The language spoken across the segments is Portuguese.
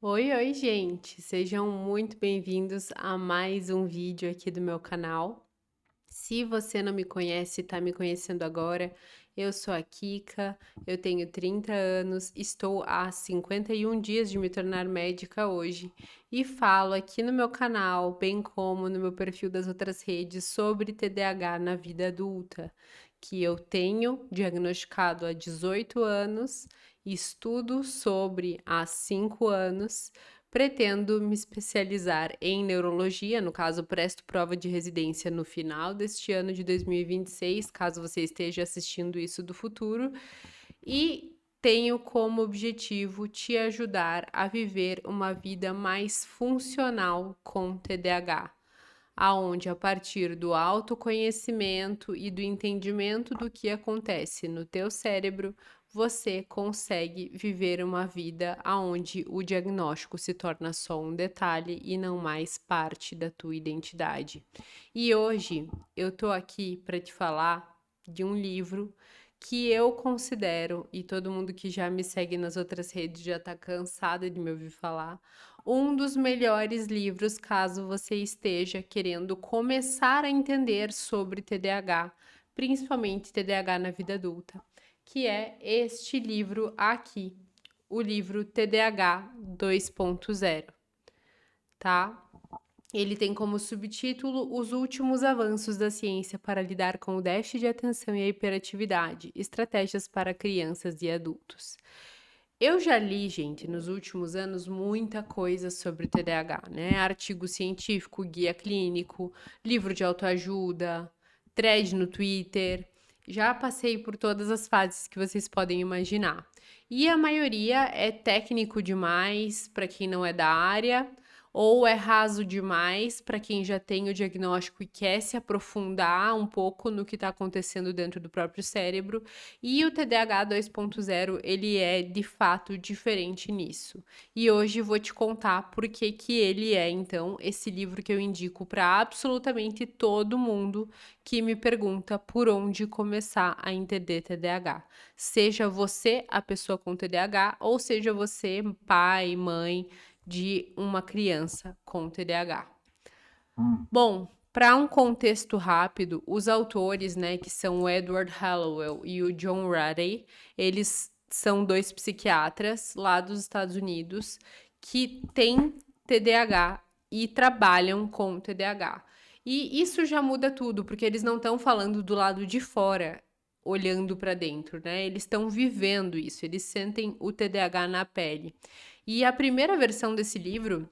Oi, oi, gente! Sejam muito bem-vindos a mais um vídeo aqui do meu canal. Se você não me conhece, está me conhecendo agora, eu sou a Kika, eu tenho 30 anos, estou há 51 dias de me tornar médica hoje e falo aqui no meu canal, bem como no meu perfil das outras redes, sobre TDAH na vida adulta, que eu tenho diagnosticado há 18 anos, estudo sobre há 5 anos. Pretendo me especializar em neurologia, no caso, presto prova de residência no final deste ano de 2026, caso você esteja assistindo isso do futuro, e tenho como objetivo te ajudar a viver uma vida mais funcional com TDAH, aonde a partir do autoconhecimento e do entendimento do que acontece no teu cérebro, você consegue viver uma vida aonde o diagnóstico se torna só um detalhe e não mais parte da tua identidade. E hoje eu tô aqui para te falar de um livro que eu considero, e todo mundo que já me segue nas outras redes já está cansado de me ouvir falar, um dos melhores livros caso você esteja querendo começar a entender sobre TDAH, principalmente TDAH na vida adulta, que é este livro aqui, o livro TDAH 2.0, tá? Ele tem como subtítulo Os últimos avanços da ciência para lidar com o déficit de atenção e a hiperatividade, estratégias para crianças e adultos. Eu já li, gente, nos últimos anos, muita coisa sobre TDAH, né? Artigo científico, guia clínico, livro de autoajuda, thread no Twitter. Já passei por todas as fases que vocês podem imaginar. E a maioria é técnico demais para quem não é da área, ou é raso demais para quem já tem o diagnóstico e quer se aprofundar um pouco no que está acontecendo dentro do próprio cérebro. E o TDAH 2.0, ele é de fato diferente nisso. E hoje vou te contar por que que ele é, então, esse livro que eu indico para absolutamente todo mundo que me pergunta por onde começar a entender TDAH. Seja você a pessoa com TDAH ou seja você pai, mãe de uma criança com TDAH. Bom, para um contexto rápido, os autores, né, que são o Edward Hallowell e o John Ratey, eles são dois psiquiatras lá dos Estados Unidos que têm TDAH e trabalham com TDAH. E isso já muda tudo, porque eles não estão falando do lado de fora, olhando para dentro, né? Eles estão vivendo isso, eles sentem o TDAH na pele. E a primeira versão desse livro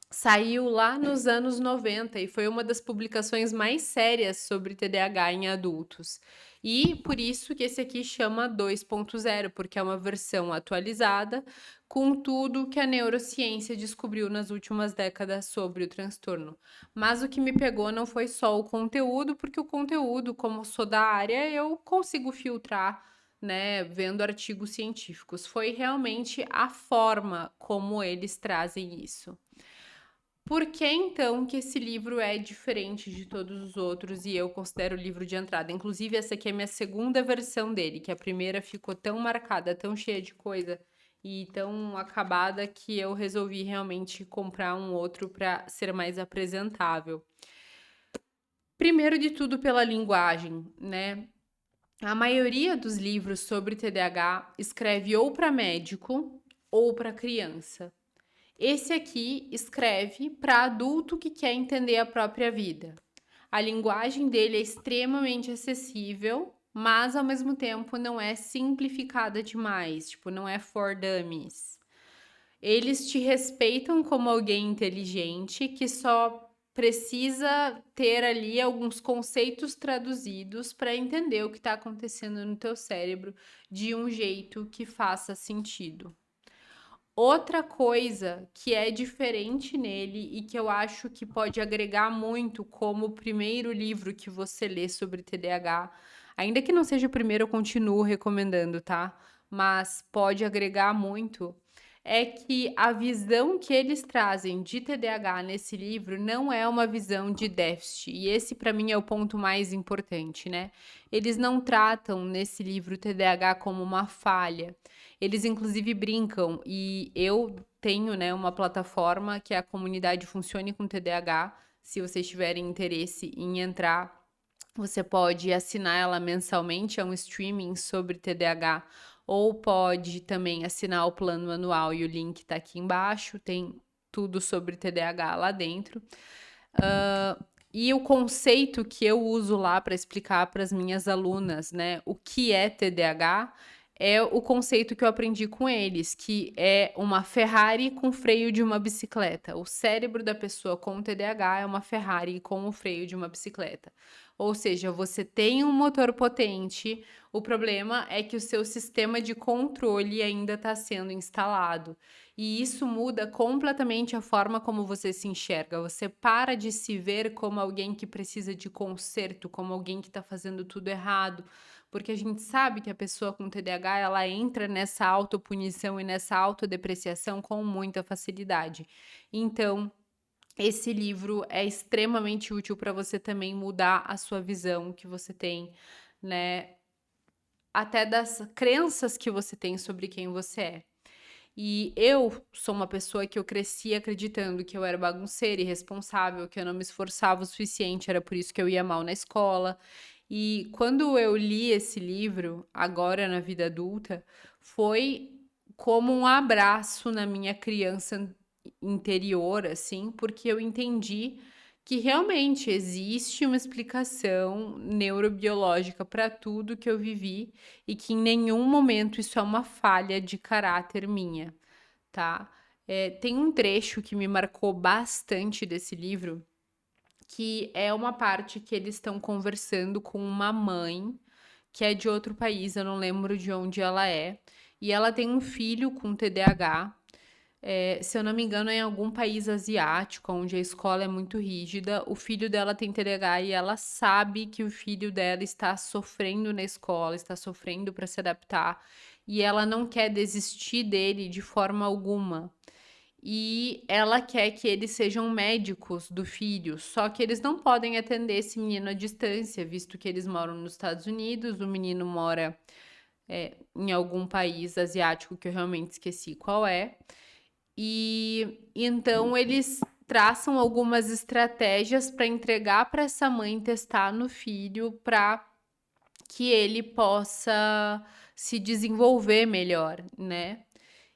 saiu lá nos anos 90 e foi uma das publicações mais sérias sobre TDAH em adultos. E por isso que esse aqui chama 2.0, porque é uma versão atualizada com tudo que a neurociência descobriu nas últimas décadas sobre o transtorno. Mas o que me pegou não foi só o conteúdo, porque o conteúdo, como sou da área, eu consigo filtrar, né, vendo artigos científicos. Foi realmente a forma como eles trazem isso. Por que então que esse livro é diferente de todos os outros e eu considero o livro de entrada? Inclusive, essa aqui é a minha segunda versão dele, que a primeira ficou tão marcada, tão cheia de coisa e tão acabada que eu resolvi realmente comprar um outro para ser mais apresentável. Primeiro de tudo, pela linguagem, né? A maioria dos livros sobre TDAH escreve ou para médico ou para criança. Esse aqui escreve para adulto que quer entender a própria vida. A linguagem dele é extremamente acessível, mas ao mesmo tempo não é simplificada demais, tipo, não é for dummies. Eles te respeitam como alguém inteligente que só precisa ter ali alguns conceitos traduzidos para entender o que está acontecendo no teu cérebro de um jeito que faça sentido. Outra coisa que é diferente nele e que eu acho que pode agregar muito como o primeiro livro que você lê sobre TDAH, ainda que não seja o primeiro, eu continuo recomendando, tá? Mas pode agregar muito, é que a visão que eles trazem de TDAH nesse livro não é uma visão de déficit, e esse para mim é o ponto mais importante, né. Eles não tratam nesse livro o TDAH como uma falha, eles inclusive brincam, e eu tenho, né, uma plataforma que é a comunidade Funcione com TDAH, se vocês tiverem interesse em entrar, você pode assinar ela mensalmente, é um streaming sobre TDAH, ou pode também assinar o plano anual e o link tá aqui embaixo, tem tudo sobre TDAH lá dentro. Hã, e o conceito que eu uso lá para explicar para as minhas alunas, né, o que é TDAH, é o conceito que eu aprendi com eles, que é uma Ferrari com freio de uma bicicleta. O cérebro da pessoa com TDAH é uma Ferrari com o freio de uma bicicleta. Ou seja, você tem um motor potente, o problema é que o seu sistema de controle ainda está sendo instalado. E isso muda completamente a forma como você se enxerga. Você para de se ver como alguém que precisa de conserto, como alguém que está fazendo tudo errado, porque a gente sabe que a pessoa com TDAH ela entra nessa autopunição e nessa autodepreciação com muita facilidade. Então, esse livro é extremamente útil para você também mudar a sua visão que você tem, né, até das crenças que você tem sobre quem você é. E eu sou uma pessoa que eu cresci acreditando que eu era bagunceira, irresponsável, que eu não me esforçava o suficiente, era por isso que eu ia mal na escola. E quando eu li esse livro, agora na vida adulta, foi como um abraço na minha criança interior, assim, porque eu entendi que realmente existe uma explicação neurobiológica para tudo que eu vivi e que em nenhum momento isso é uma falha de caráter minha, tá? Tem um trecho que me marcou bastante desse livro, que é uma parte que eles estão conversando com uma mãe que é de outro país, eu não lembro de onde ela é, e ela tem um filho com TDAH, se eu não me engano, é em algum país asiático, onde a escola é muito rígida. O filho dela tem TDAH e ela sabe que o filho dela está sofrendo na escola, está sofrendo para se adaptar, e ela não quer desistir dele de forma alguma. E ela quer que eles sejam médicos do filho, só que eles não podem atender esse menino à distância, visto que eles moram nos Estados Unidos, o menino mora, em algum país asiático que eu realmente esqueci qual é. E então eles traçam algumas estratégias para entregar para essa mãe testar no filho para que ele possa se desenvolver melhor, né.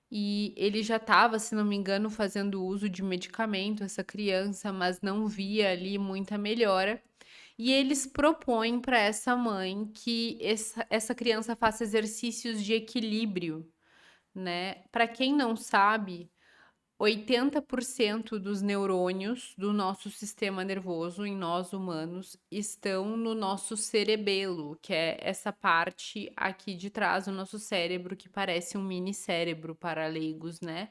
E ele já estava, se não me engano, fazendo uso de medicamento, essa criança, mas não via ali muita melhora. E eles propõem para essa mãe que essa criança faça exercícios de equilíbrio, né. Para quem não sabe, 80% dos neurônios do nosso sistema nervoso em nós humanos estão no nosso cerebelo, que é essa parte aqui de trás do nosso cérebro que parece um mini cérebro para leigos, né?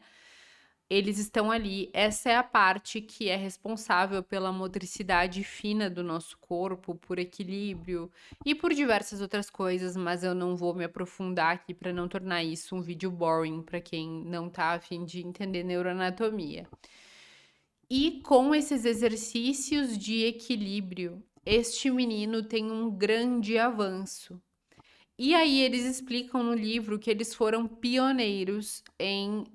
Eles estão ali. Essa é a parte que é responsável pela motricidade fina do nosso corpo, por equilíbrio e por diversas outras coisas, mas eu não vou me aprofundar aqui para não tornar isso um vídeo boring para quem não tá a fim de entender neuroanatomia. E com esses exercícios de equilíbrio, este menino tem um grande avanço. E aí eles explicam no livro que eles foram pioneiros em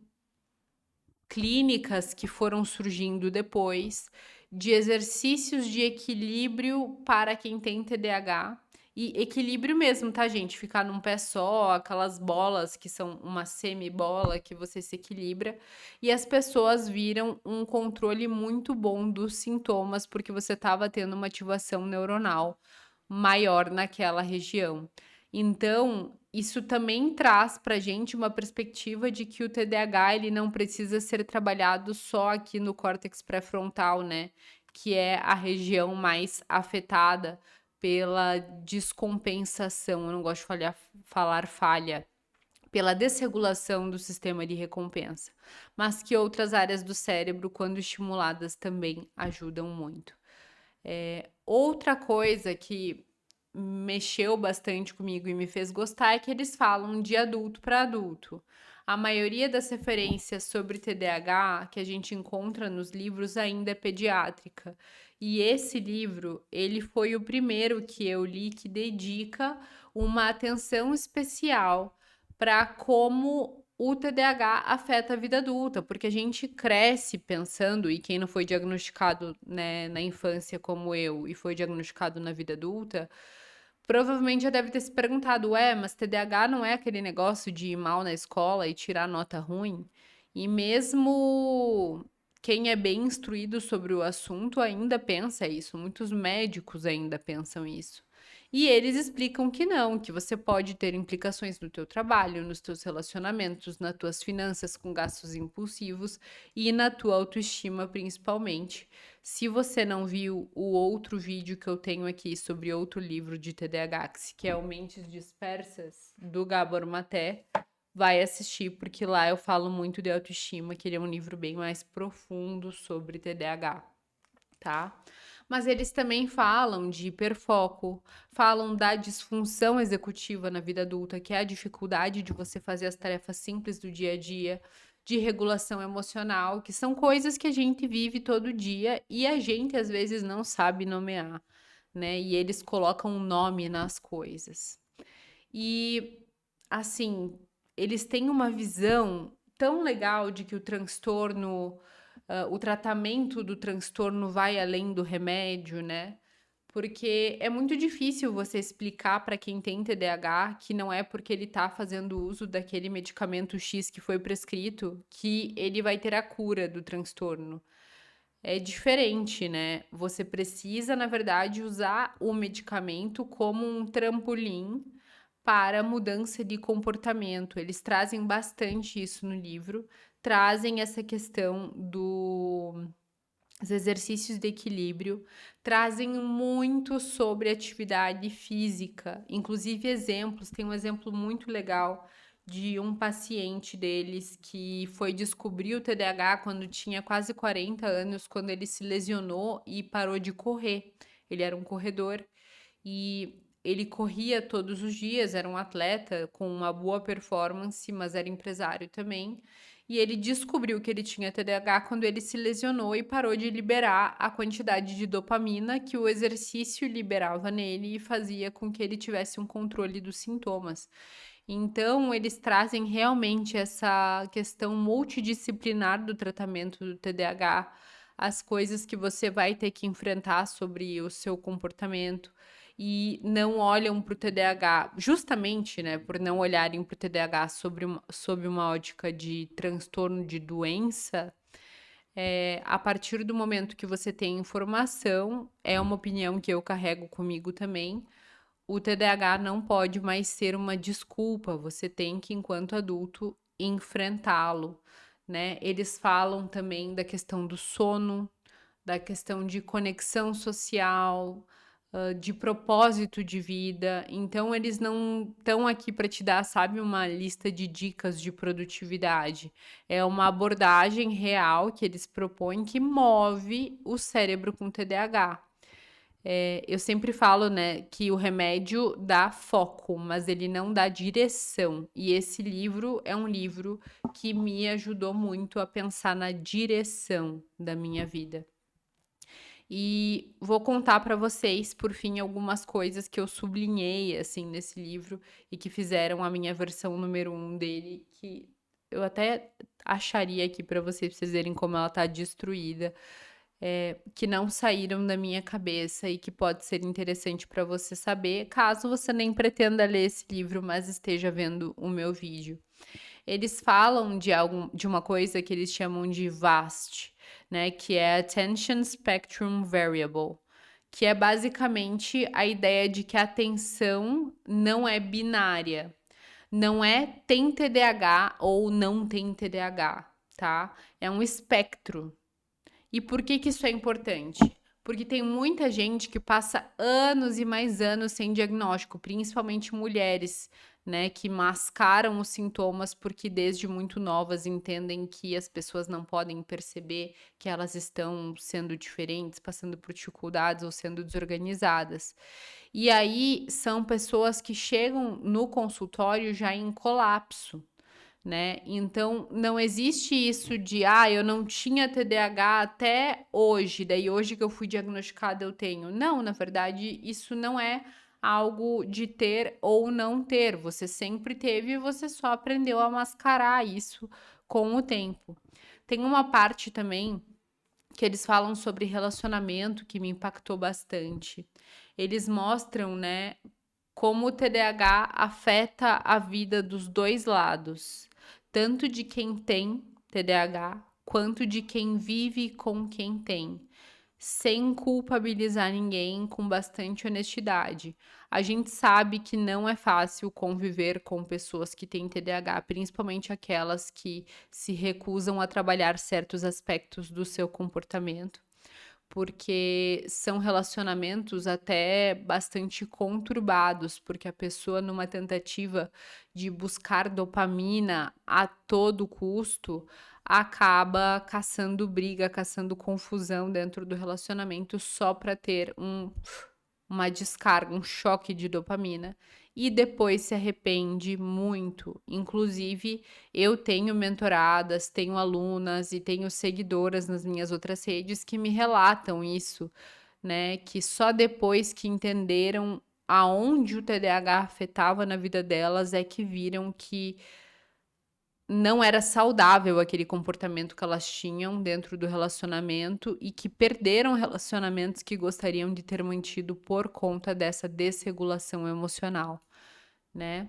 clínicas que foram surgindo depois, de exercícios de equilíbrio para quem tem TDAH. E equilíbrio mesmo, tá, gente? Ficar num pé só, aquelas bolas que são uma semi-bola que você se equilibra. E as pessoas viram um controle muito bom dos sintomas, porque você estava tendo uma ativação neuronal maior naquela região. Então, isso também traz para gente uma perspectiva de que o TDAH ele não precisa ser trabalhado só aqui no córtex pré-frontal, né? Que é a região mais afetada pela descompensação. Eu não gosto de falar falha, pela desregulação do sistema de recompensa, mas que outras áreas do cérebro, quando estimuladas, também ajudam muito. Outra coisa que mexeu bastante comigo e me fez gostar é que eles falam de adulto para adulto. A maioria das referências sobre TDAH que a gente encontra nos livros ainda é pediátrica. E esse livro, ele foi o primeiro que eu li que dedica uma atenção especial para como o TDAH afeta a vida adulta, porque a gente cresce pensando, e quem não foi diagnosticado, né, na infância como eu e foi diagnosticado na vida adulta, provavelmente já deve ter se perguntado: "Ué, mas TDAH não é aquele negócio de ir mal na escola e tirar nota ruim?". E mesmo quem é bem instruído sobre o assunto ainda pensa isso, muitos médicos ainda pensam isso. E eles explicam que não, que você pode ter implicações no teu trabalho, nos teus relacionamentos, nas tuas finanças com gastos impulsivos e na tua autoestima principalmente. Se você não viu o outro vídeo que eu tenho aqui sobre outro livro de TDAH, que é o Mentes Dispersas, do Gabor Maté, vai assistir, porque lá eu falo muito de autoestima, que ele é um livro bem mais profundo sobre TDAH, tá? Mas eles também falam de hiperfoco, falam da disfunção executiva na vida adulta, que é a dificuldade de você fazer as tarefas simples do dia a dia, de regulação emocional, que são coisas que a gente vive todo dia e a gente às vezes não sabe nomear, né? E eles colocam um nome nas coisas. E assim, eles têm uma visão tão legal de que o tratamento do transtorno vai além do remédio, né? Porque é muito difícil você explicar para quem tem TDAH que não é porque ele está fazendo uso daquele medicamento X que foi prescrito que ele vai ter a cura do transtorno. É diferente, né? Você precisa, na verdade, usar o medicamento como um trampolim para a mudança de comportamento. Eles trazem bastante isso no livro, trazem essa questão dos exercícios de equilíbrio, trazem muito sobre atividade física, inclusive exemplos. Tem um exemplo muito legal de um paciente deles que foi descobrir o TDAH quando tinha quase 40 anos, quando ele se lesionou e parou de correr. Ele era um corredor e ele corria todos os dias, era um atleta com uma boa performance, mas era empresário também. E ele descobriu que ele tinha TDAH quando ele se lesionou e parou de liberar a quantidade de dopamina que o exercício liberava nele e fazia com que ele tivesse um controle dos sintomas. Então, eles trazem realmente essa questão multidisciplinar do tratamento do TDAH, as coisas que você vai ter que enfrentar sobre o seu comportamento e não olham para o TDAH, justamente, né, por não olharem para o TDAH sob uma ótica de transtorno de doença, a partir do momento que você tem informação, é uma opinião que eu carrego comigo também, o TDAH não pode mais ser uma desculpa, você tem que, enquanto adulto, enfrentá-lo, né? Eles falam também da questão do sono, da questão de conexão social, de propósito de vida. Então, eles não estão aqui para te dar, sabe, uma lista de dicas de produtividade. É uma abordagem real que eles propõem que move o cérebro com TDAH. Eu sempre falo, né, que o remédio dá foco, mas ele não dá direção. E esse livro é um livro que me ajudou muito a pensar na direção da minha vida. E vou contar para vocês, por fim, algumas coisas que eu sublinhei assim nesse livro e que fizeram a minha versão número 1 dele, que eu até acharia aqui para vocês verem como ela tá destruída, que não saíram da minha cabeça e que pode ser interessante para você saber, caso você nem pretenda ler esse livro, mas esteja vendo o meu vídeo. Eles falam de uma coisa que eles chamam de VAST, né, que é Attention Spectrum Variable, que é basicamente a ideia de que a atenção não é binária, não é tem TDAH ou não tem TDAH, tá? É um espectro. E por que que isso é importante? Porque tem muita gente que passa anos e mais anos sem diagnóstico, principalmente mulheres, né, que mascaram os sintomas porque desde muito novas entendem que as pessoas não podem perceber que elas estão sendo diferentes, passando por dificuldades ou sendo desorganizadas. E aí são pessoas que chegam no consultório já em colapso, né? Então, não existe isso de, ah, eu não tinha TDAH até hoje, daí hoje que eu fui diagnosticada eu tenho. Não, na verdade, isso não é algo de ter ou não ter. Você sempre teve e você só aprendeu a mascarar isso com o tempo. Tem uma parte também que eles falam sobre relacionamento que me impactou bastante. Eles mostram, né, como o TDAH afeta a vida dos dois lados, tanto de quem tem TDAH quanto de quem vive com quem tem, sem culpabilizar ninguém, com bastante honestidade. A gente sabe que não é fácil conviver com pessoas que têm TDAH, principalmente aquelas que se recusam a trabalhar certos aspectos do seu comportamento, porque são relacionamentos até bastante conturbados, porque a pessoa, numa tentativa de buscar dopamina a todo custo, acaba caçando briga, caçando confusão dentro do relacionamento só para ter uma descarga, um choque de dopamina, e depois se arrepende muito. Inclusive, eu tenho mentoradas, tenho alunas e tenho seguidoras nas minhas outras redes que me relatam isso, né? Que só depois que entenderam aonde o TDAH afetava na vida delas é que viram que não era saudável aquele comportamento que elas tinham dentro do relacionamento e que perderam relacionamentos que gostariam de ter mantido por conta dessa desregulação emocional, né?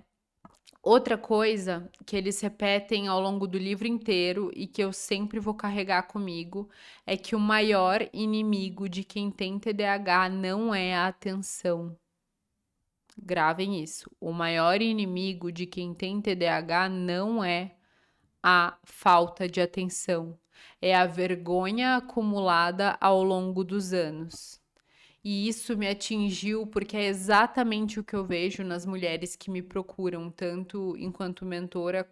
Outra coisa que eles repetem ao longo do livro inteiro e que eu sempre vou carregar comigo é que o maior inimigo de quem tem TDAH não é a atenção. Gravem isso. O maior inimigo de quem tem TDAH não é a falta de atenção, é a vergonha acumulada ao longo dos anos. E isso me atingiu porque é exatamente o que eu vejo nas mulheres que me procuram, tanto enquanto mentora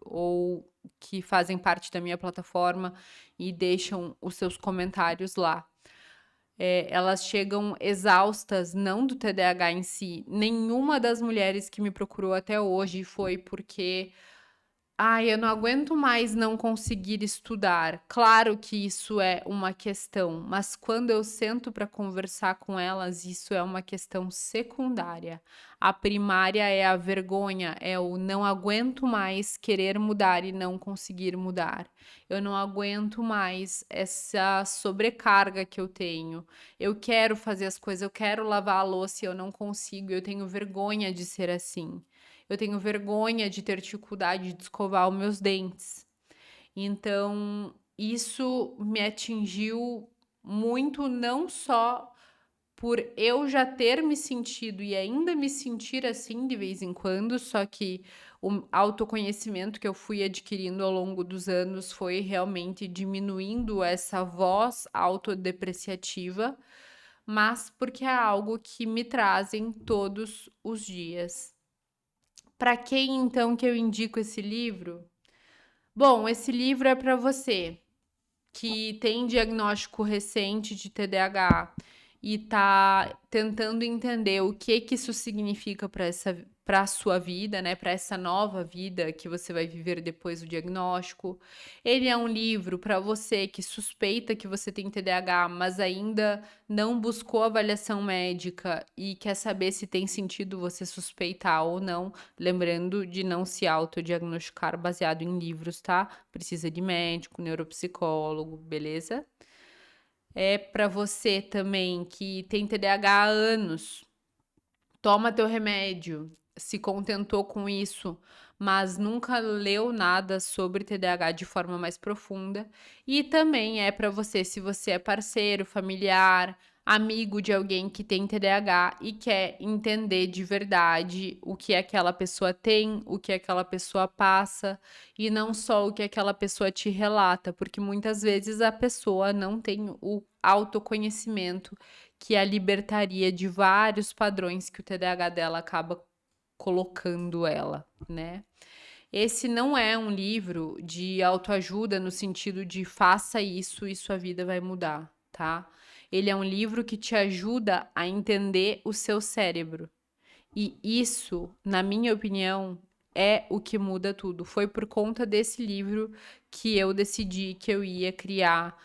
ou que fazem parte da minha plataforma e deixam os seus comentários lá. Elas chegam exaustas, não do TDAH em si. Nenhuma das mulheres que me procurou até hoje foi porque ai, eu não aguento mais não conseguir estudar. Claro que isso é uma questão, mas quando eu sento para conversar com elas, isso é uma questão secundária. A primária é a vergonha, é o não aguento mais querer mudar e não conseguir mudar. Eu não aguento mais essa sobrecarga que eu tenho. Eu quero fazer as coisas, eu quero lavar a louça e eu não consigo, eu tenho vergonha de ser assim. Eu tenho vergonha de ter dificuldade de escovar os meus dentes. Então, isso me atingiu muito, não só por eu já ter me sentido e ainda me sentir assim de vez em quando, só que o autoconhecimento que eu fui adquirindo ao longo dos anos foi realmente diminuindo essa voz autodepreciativa, mas porque é algo que me trazem todos os dias. Para quem então que eu indico esse livro? Bom, esse livro é para você que tem diagnóstico recente de TDAH e tá tentando entender o que que isso significa para a sua vida, né, para essa nova vida que você vai viver depois do diagnóstico. Ele é um livro para você que suspeita que você tem TDAH, mas ainda não buscou avaliação médica e quer saber se tem sentido você suspeitar ou não, lembrando de não se autodiagnosticar baseado em livros, tá? Precisa de médico, neuropsicólogo, beleza? É para você também que tem TDAH há anos, toma teu remédio, se contentou com isso, mas nunca leu nada sobre TDAH de forma mais profunda. E também é para você, se você é parceiro, familiar, amigo de alguém que tem TDAH e quer entender de verdade o que aquela pessoa tem, o que aquela pessoa passa e não só o que aquela pessoa te relata, porque muitas vezes a pessoa não tem o autoconhecimento que a libertaria de vários padrões que o TDAH dela acaba colocando ela, né? Esse não é um livro de autoajuda no sentido de faça isso e sua vida vai mudar, tá? Ele é um livro que te ajuda a entender o seu cérebro. E isso, na minha opinião, é o que muda tudo. Foi por conta desse livro que eu decidi que eu ia criar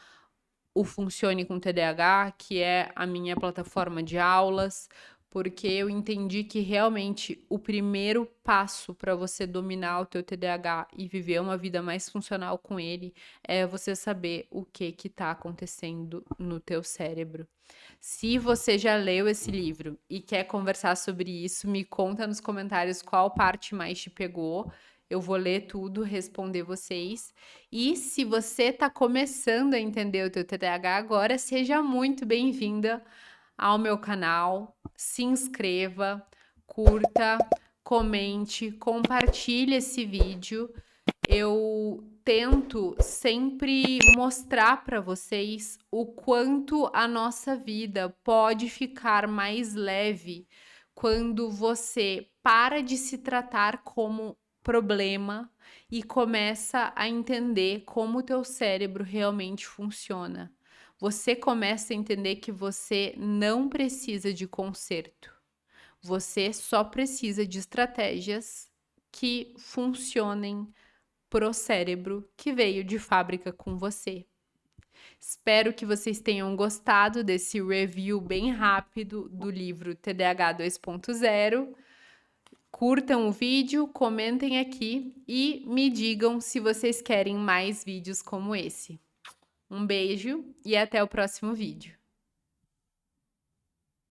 o Funcione com TDAH, que é a minha plataforma de aulas, porque eu entendi que realmente o primeiro passo para você dominar o teu TDAH e viver uma vida mais funcional com ele é você saber o que está acontecendo no teu cérebro. Se você já leu esse livro e quer conversar sobre isso, me conta nos comentários qual parte mais te pegou. Eu vou ler tudo, responder vocês. E se você está começando a entender o teu TDAH agora, seja muito bem-vinda ao meu canal. Se inscreva, curta, comente, compartilhe esse vídeo. Eu tento sempre mostrar para vocês o quanto a nossa vida pode ficar mais leve quando você para de se tratar como problema e começa a entender como o teu cérebro realmente funciona. Você começa a entender que você não precisa de conserto. Você só precisa de estratégias que funcionem pro cérebro que veio de fábrica com você. Espero que vocês tenham gostado desse review bem rápido do livro TDAH 2.0. Curtam o vídeo, comentem aqui e me digam se vocês querem mais vídeos como esse. Um beijo e até o próximo vídeo.